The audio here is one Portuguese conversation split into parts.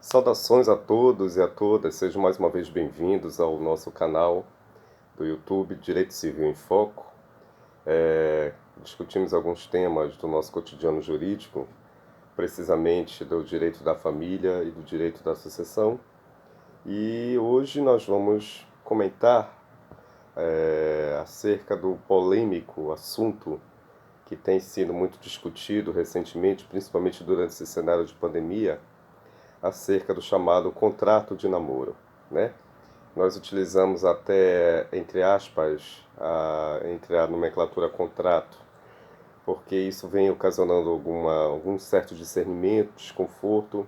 Saudações a todos e a todas, sejam mais uma vez bem-vindos ao nosso canal do YouTube Direito Civil em Foco. Discutimos alguns temas do nosso cotidiano jurídico, precisamente do direito da família e do direito da sucessão. E hoje nós vamos comentar acerca do polêmico assunto que tem sido muito discutido recentemente, principalmente durante esse cenário de pandemia, acerca do chamado contrato de namoro, né? Nós utilizamos até, entre aspas, entre a nomenclatura contrato, porque isso vem ocasionando algum certo discernimento, desconforto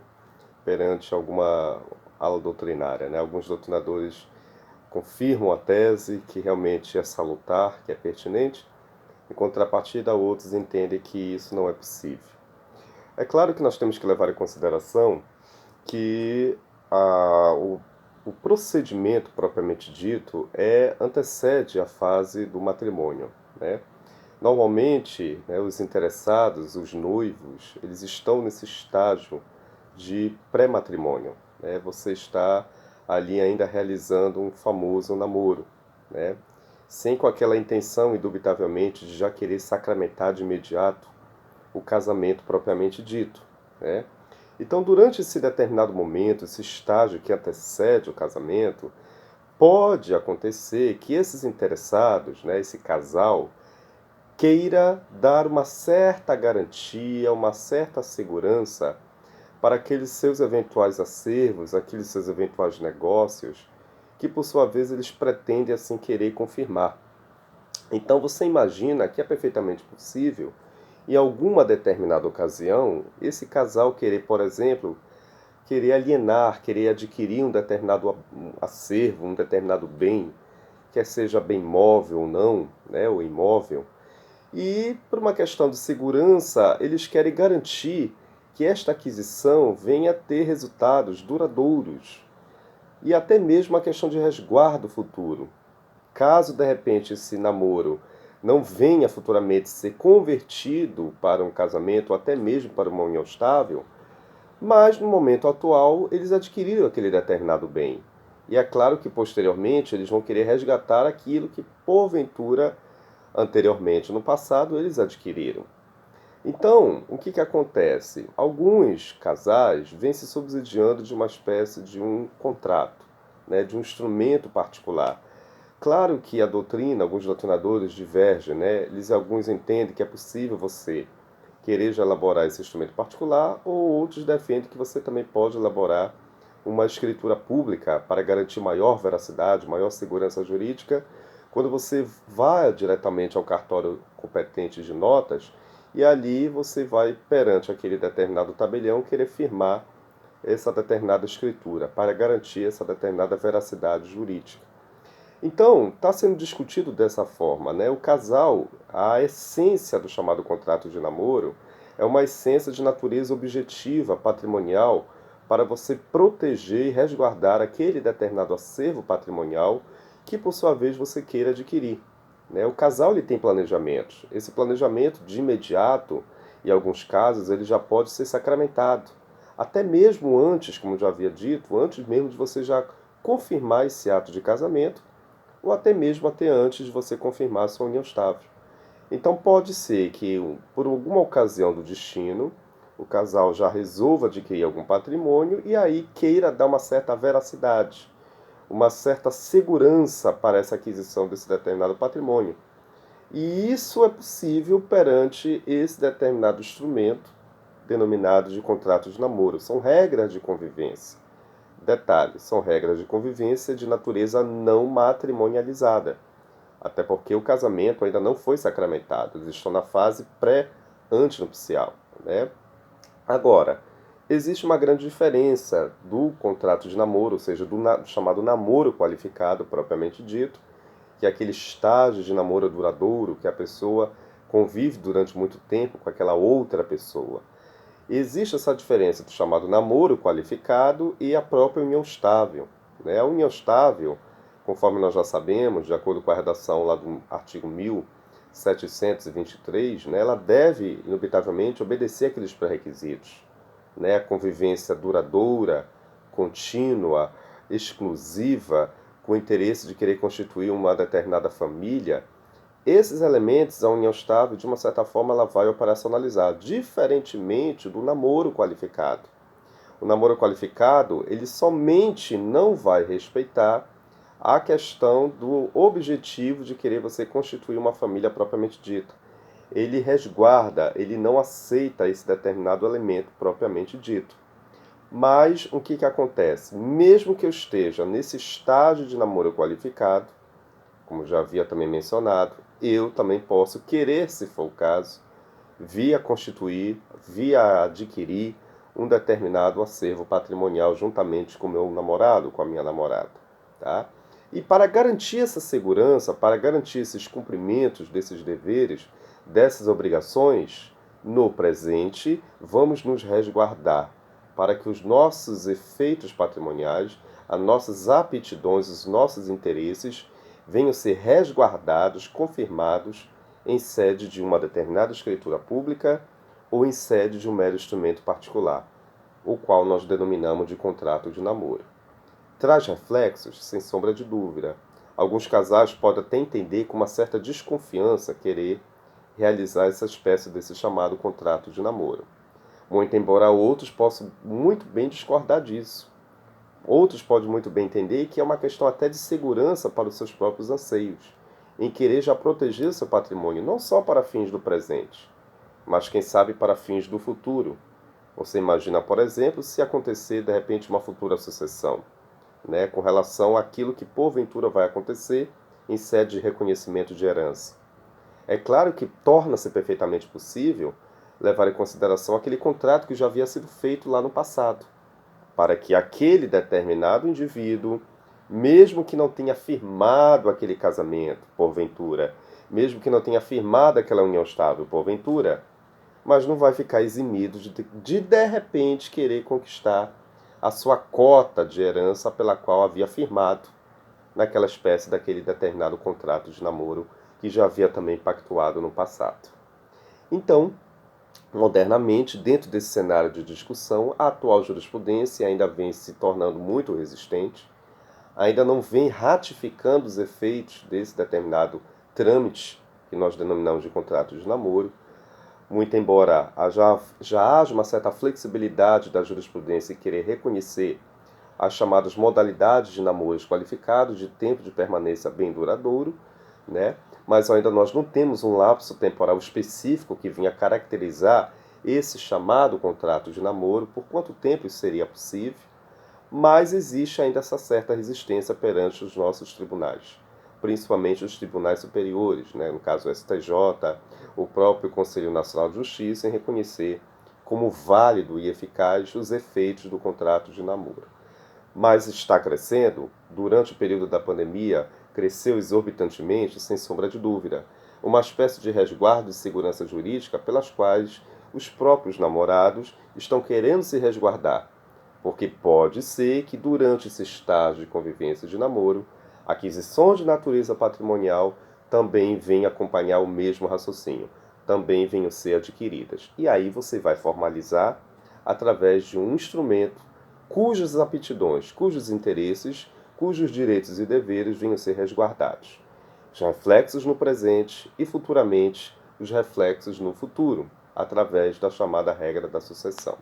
perante alguma ala doutrinária, né? Alguns doutrinadores confirmam a tese que realmente é salutar, que é pertinente, em contrapartida, outros entendem que isso não é possível. É claro que nós temos que levar em consideração que o procedimento propriamente dito antecede a fase do matrimônio, né? Normalmente, né, os interessados, os noivos, eles estão nesse estágio de pré-matrimônio, né? Você está ali ainda realizando um famoso namoro, né? Sem com aquela intenção, indubitavelmente, de já querer sacramentar de imediato o casamento propriamente dito, né? Então, durante esse determinado momento, esse estágio que antecede o casamento, pode acontecer que esses interessados, né, esse casal, queira dar uma certa garantia, uma certa segurança para aqueles seus eventuais acervos, aqueles seus eventuais negócios, que por sua vez eles pretendem assim querer confirmar. Então você imagina que é perfeitamente possível, em alguma determinada ocasião, esse casal querer, por exemplo, querer alienar, querer adquirir um determinado acervo, um determinado bem, quer seja bem móvel ou não, né, ou imóvel, e por uma questão de segurança, eles querem garantir que esta aquisição venha a ter resultados duradouros e até mesmo a questão de resguardo futuro. Caso de repente esse namoro não venha futuramente ser convertido para um casamento ou até mesmo para uma união estável, mas no momento atual eles adquiriram aquele determinado bem. E é claro que posteriormente eles vão querer resgatar aquilo que porventura anteriormente no passado eles adquiriram. Então, o que acontece? Alguns casais vêm se subsidiando de uma espécie de um contrato, né, de um instrumento particular. Claro que a doutrina, alguns doutrinadores divergem, né? Alguns entendem que é possível você querer já elaborar esse instrumento particular, ou outros defendem que você também pode elaborar uma escritura pública para garantir maior veracidade, maior segurança jurídica, quando você vai diretamente ao cartório competente de notas e ali você vai perante aquele determinado tabelião querer firmar essa determinada escritura para garantir essa determinada veracidade jurídica. Então, está sendo discutido dessa forma, né? O casal, a essência do chamado contrato de namoro é uma essência de natureza objetiva, patrimonial, para você proteger e resguardar aquele determinado acervo patrimonial que, por sua vez, você queira adquirir, né? O casal ele tem planejamento. Esse planejamento, de imediato, em alguns casos, ele já pode ser sacramentado. Até mesmo antes, como já havia dito, antes mesmo de você já confirmar esse ato de casamento, ou até mesmo até antes de você confirmar a sua união estável. Então pode ser que, por alguma ocasião do destino, o casal já resolva adquirir algum patrimônio e aí queira dar uma certa veracidade, uma certa segurança para essa aquisição desse determinado patrimônio. E isso é possível perante esse determinado instrumento denominado de contrato de namoro. São regras de convivência. Detalhe, são regras de convivência de natureza não matrimonializada, até porque o casamento ainda não foi sacramentado, eles estão na fase pré-antinupcial, né? Agora, existe uma grande diferença do contrato de namoro, ou seja, do chamado namoro qualificado propriamente dito, que é aquele estágio de namoro duradouro, que a pessoa convive durante muito tempo com aquela outra pessoa. Existe essa diferença do chamado namoro qualificado e a própria união estável, né? A união estável, conforme nós já sabemos, de acordo com a redação lá do artigo 1723, né, ela deve, indubitavelmente, obedecer aqueles pré-requisitos, né? A convivência duradoura, contínua, exclusiva, com o interesse de querer constituir uma determinada família, esses elementos, a união estável, de uma certa forma, ela vai operacionalizar, diferentemente do namoro qualificado. O namoro qualificado, ele somente não vai respeitar a questão do objetivo de querer você constituir uma família propriamente dita. Ele resguarda, ele não aceita esse determinado elemento propriamente dito. Mas o que acontece? Mesmo que eu esteja nesse estágio de namoro qualificado, como já havia também mencionado, eu também posso querer, se for o caso, via constituir, via adquirir um determinado acervo patrimonial juntamente com o meu namorado, com a minha namorada. Tá? E para garantir essa segurança, para garantir esses cumprimentos desses deveres, dessas obrigações, no presente, vamos nos resguardar para que os nossos efeitos patrimoniais, as nossas aptidões, os nossos interesses venham ser resguardados, confirmados em sede de uma determinada escritura pública ou em sede de um mero instrumento particular, o qual nós denominamos de contrato de namoro. Traz reflexos, sem sombra de dúvida. Alguns casais podem até entender com uma certa desconfiança querer realizar essa espécie desse chamado contrato de namoro. Muito embora outros possam muito bem discordar disso. Outros podem muito bem entender que é uma questão até de segurança para os seus próprios anseios, em querer já proteger seu patrimônio, não só para fins do presente, mas quem sabe para fins do futuro. Você imagina, por exemplo, se acontecer de repente uma futura sucessão, né, com relação àquilo que porventura vai acontecer em sede de reconhecimento de herança. É claro que torna-se perfeitamente possível levar em consideração aquele contrato que já havia sido feito lá no passado, para que aquele determinado indivíduo, mesmo que não tenha firmado aquele casamento, porventura, mesmo que não tenha firmado aquela união estável, porventura, mas não vai ficar eximido de repente querer conquistar a sua cota de herança pela qual havia firmado naquela espécie daquele determinado contrato de namoro que já havia também pactuado no passado. Então, modernamente, dentro desse cenário de discussão, a atual jurisprudência ainda vem se tornando muito resistente, ainda não vem ratificando os efeitos desse determinado trâmite que nós denominamos de contrato de namoro, muito embora já haja uma certa flexibilidade da jurisprudência em querer reconhecer as chamadas modalidades de namoros qualificados de tempo de permanência bem duradouro, né? Mas ainda nós não temos um lapso temporal específico que vinha caracterizar esse chamado contrato de namoro, por quanto tempo isso seria possível, mas existe ainda essa certa resistência perante os nossos tribunais, principalmente os tribunais superiores, né? No caso o STJ, o próprio Conselho Nacional de Justiça, em reconhecer como válido e eficaz os efeitos do contrato de namoro. Mas está crescendo, durante o período da pandemia, cresceu exorbitantemente, sem sombra de dúvida, uma espécie de resguardo de segurança jurídica pelas quais os próprios namorados estão querendo se resguardar, porque pode ser que durante esse estágio de convivência de namoro, aquisições de natureza patrimonial também venham acompanhar o mesmo raciocínio, também venham ser adquiridas. E aí você vai formalizar através de um instrumento cujas aptidões, cujos interesses, cujos direitos e deveres venham a ser resguardados. Os reflexos no presente e futuramente os reflexos no futuro, através da chamada regra da sucessão.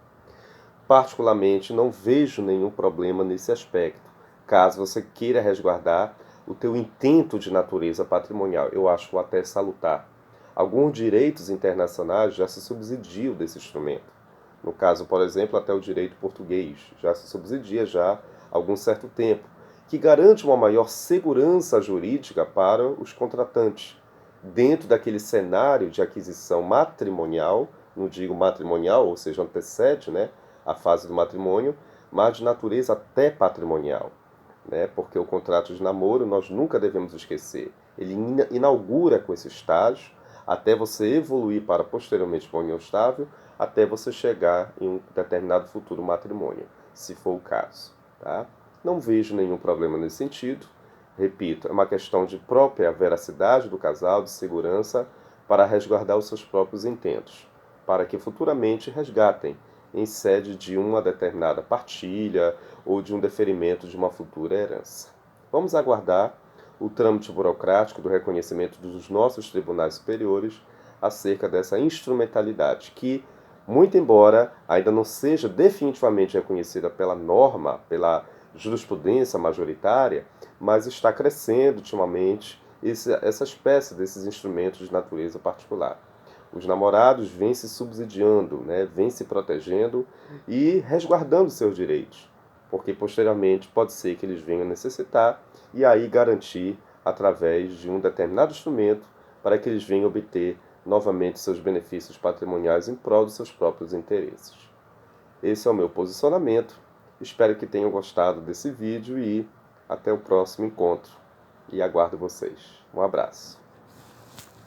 Particularmente, não vejo nenhum problema nesse aspecto, caso você queira resguardar o teu intento de natureza patrimonial. Eu acho até salutar. Alguns direitos internacionais já se subsidiam desse instrumento. No caso, por exemplo, até o direito português já se subsidia já há algum certo tempo, que garante uma maior segurança jurídica para os contratantes, dentro daquele cenário de aquisição matrimonial, não digo matrimonial, ou seja, antecede, né, a fase do matrimônio, mas de natureza até patrimonial, né, porque o contrato de namoro nós nunca devemos esquecer. Ele inaugura com esse estágio, até você evoluir para posteriormente uma união estável, até você chegar em um determinado futuro matrimônio, se for o caso. Tá? Não vejo nenhum problema nesse sentido. Repito, é uma questão de própria veracidade do casal, de segurança, para resguardar os seus próprios intentos, para que futuramente resgatem em sede de uma determinada partilha ou de um deferimento de uma futura herança. Vamos aguardar o trâmite burocrático do reconhecimento dos nossos tribunais superiores acerca dessa instrumentalidade que, muito embora ainda não seja definitivamente reconhecida pela norma, pela jurisprudência majoritária, mas está crescendo ultimamente essa espécie desses instrumentos de natureza particular. Os namorados vêm se subsidiando, né, vêm se protegendo e resguardando seus direitos, porque posteriormente pode ser que eles venham necessitar e aí garantir através de um determinado instrumento para que eles venham obter novamente seus benefícios patrimoniais em prol dos seus próprios interesses. Esse é o meu posicionamento. Espero que tenham gostado desse vídeo e até o próximo encontro. E aguardo vocês. Um abraço.